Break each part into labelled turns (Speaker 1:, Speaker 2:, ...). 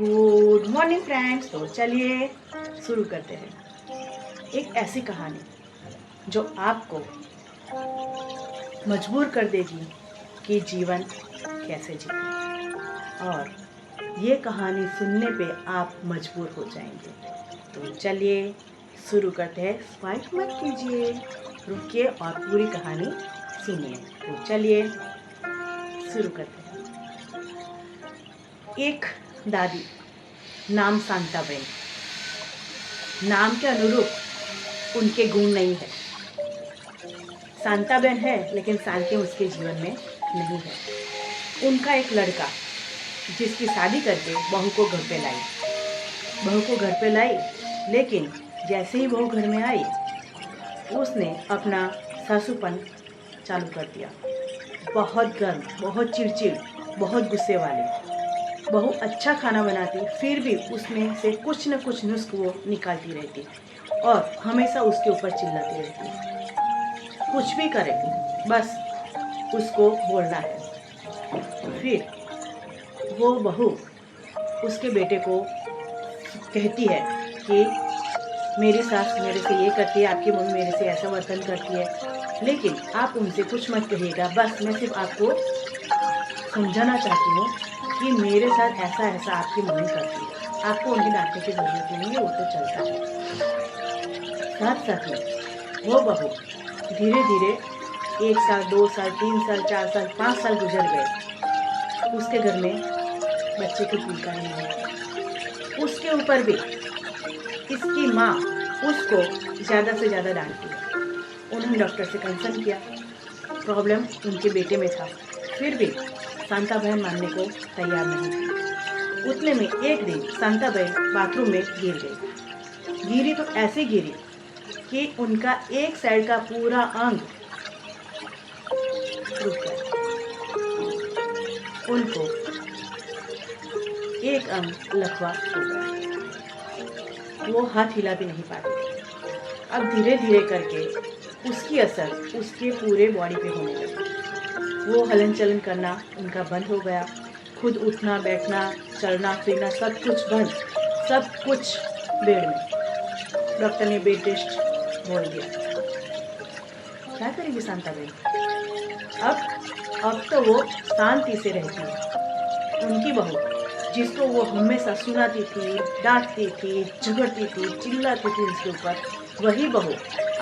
Speaker 1: Good morning friends. तो चलिए शुरू करते हैं। एक ऐसी कहानी जो आपको मजबूर कर देगी कि जीवन कैसे जीते, और ये कहानी सुनने पे आप मजबूर हो जाएंगे। तो चलिए शुरू करते हैं। फाइट मत कीजिए, रुकिए और पूरी कहानी सुनिए। तो चलिए शुरू करते हैं। एक दादी, नाम शांताबेन। नाम के अनुरूप उनके गुण नहीं है। शांताबेन है लेकिन शांति उसके जीवन में नहीं है। उनका एक लड़का जिसकी शादी करके बहू को घर पे लाई, लेकिन जैसे ही बहू घर में आई उसने अपना सासूपन चालू कर दिया। बहुत गर्म, बहुत चिड़चिड़, बहुत गुस्से वाली। बहू अच्छा खाना बनाती, फिर भी उसमें से कुछ न कुछ नुस्ख वो निकालती रहती और हमेशा उसके ऊपर चिल्लाती रहती। कुछ भी करे बस उसको बोलना है। फिर वो बहू उसके बेटे को कहती है कि मेरी सास मेरे से ये करती है, आपकी मम्मी मेरे से ऐसा बर्तन करती है, लेकिन आप उनसे कुछ मत कहिएगा। बस मैं सिर्फ आपको समझाना चाहती हूँ कि मेरे साथ ऐसा ऐसा आपकी मम्मी करती है। आपको उन्हें डांटने की जरूरत नहीं है, वो तो चलता है। साथ साथ में वो बहू धीरे धीरे 1 साल, 2 साल, 3 साल, 4 साल, 5 साल गुजर गए। उसके घर में बच्चे की किलकारी नहीं है। उसके ऊपर भी इसकी माँ उसको ज़्यादा से ज़्यादा डांटती है। उन्होंने डॉक्टर से कंसल्ट किया, प्रॉब्लम उनके बेटे में था, फिर भी शांताबेन मानने को तैयार नहीं थी। उतने में एक दिन शांताबेन बाथरूम में गिर गई। गिरी तो ऐसे गिरी कि उनका एक साइड का पूरा अंग रुक गया। उनको एक अंग लकवा हो गया। वो हाथ हिला भी नहीं पाते थे। अब धीरे धीरे करके उसकी असर उसके पूरे बॉडी पे होने लगी। वो हलन चलन करना उनका बंद हो गया। खुद उठना बैठना चलना फिरना सब कुछ बंद, सब कुछ बेड में। डॉक्टर ने बेड रेस्ट बोल दिया। क्या करेगी शांताबेन? अब तो वो शांति से रहती है। उनकी बहू जिसको वो हमेशा सुनाती थी, डांटती थी, झगड़ती थी, चिल्लाती थी उसके ऊपर, वही बहू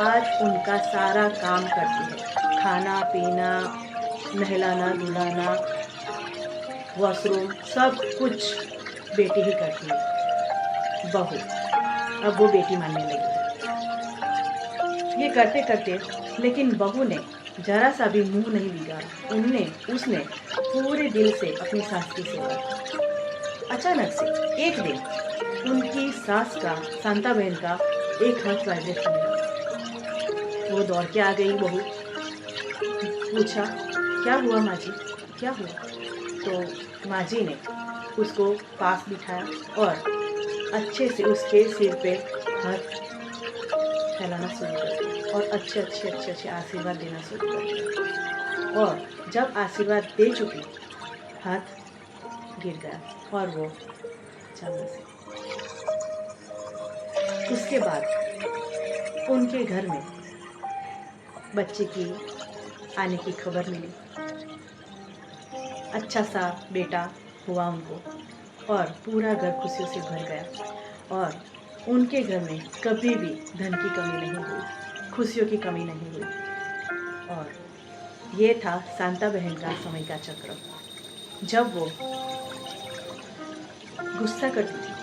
Speaker 1: आज उनका सारा काम करती है। खाना पीना, नहलाना धुलाना, वॉशरूम, सब कुछ बेटी ही करती है। बहू अब वो बेटी मानने लगी है। ये करते करते लेकिन बहू ने जरा सा भी मुंह नहीं बिगाड़ा। उसने पूरे दिल से अपनी सास की सेवा की। अचानक से एक दिन उनकी सास का, शांताबेन का एक हाथ वाइब्रेट करने लगा। वो दौड़ के आ गई। बहू पूछा, क्या हुआ माँ जी, क्या हुआ? तो माँ जी ने उसको पास बिठाया और अच्छे से उसके सिर पे हाथ फैलाना शुरू कर दिया और अच्छे आशीर्वाद देना शुरू कर दिया। और जब आशीर्वाद दे चुकी, हाथ गिर गया और वो चलना सीखी। उसके बाद उनके घर में बच्चे की आने की खबर मिली। अच्छा सा बेटा हुआ उनको और पूरा घर खुशियों से भर गया। और उनके घर में कभी भी धन की कमी नहीं हुई, खुशियों की कमी नहीं हुई। और ये था शांताबेन का समय का चक्र। जब वो गुस्सा करती थी,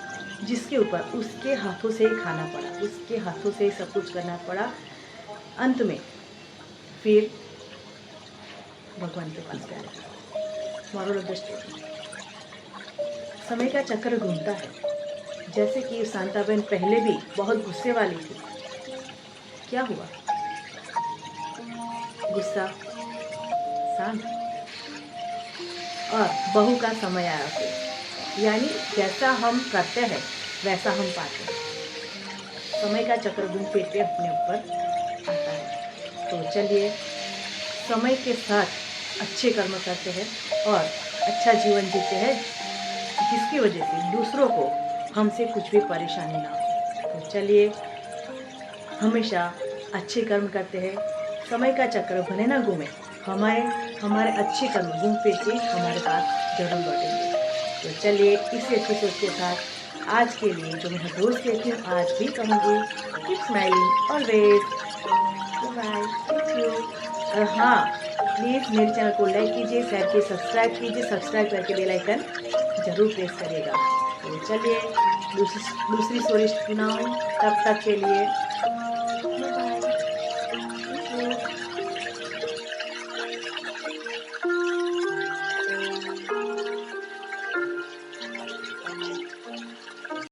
Speaker 1: जिसके ऊपर उसके हाथों से ही खाना पड़ा, उसके हाथों से ही सब कुछ करना पड़ा। अंत में फिर भगवान के पास गया। मोरल ऑफ द स्टोरी, समय का चक्र घूमता है। जैसे कि शांताबेन पहले भी बहुत गुस्से वाली थी। क्या हुआ? गुस्सा शांत, और बहू का समय आया फिर। यानी जैसा हम करते हैं वैसा हम पाते हैं। समय का चक्र घूम फिर के अपने ऊपर आता है। तो चलिए समय के साथ अच्छे कर्म करते हैं और अच्छा जीवन जीते हैं। जिसकी वजह से दूसरों को हमसे कुछ भी परेशानी ना हो। तो चलिए हमेशा अच्छे कर्म करते हैं, समय का चक्र भले ना घूमे, हमारे हमारे अच्छे कर्म घूम फिर के हमारे पास जरूर लौटेंगे। तो चलिए इसी अच्छी सोच के साथ आज के लिए जो मैं रोज़ कहती हूँ आज भी कहूँगी, keep smiling always. Bye, thank you. और हाँ, प्लीज़ मेरे चैनल को लाइक कीजिए, शेयर कीजिए, सब्सक्राइब करके बेल आइकन ज़रूर प्रेस करिएगा। तो चलिए दूसरी स्टोरी सुनाऊँ, तब तक के लिए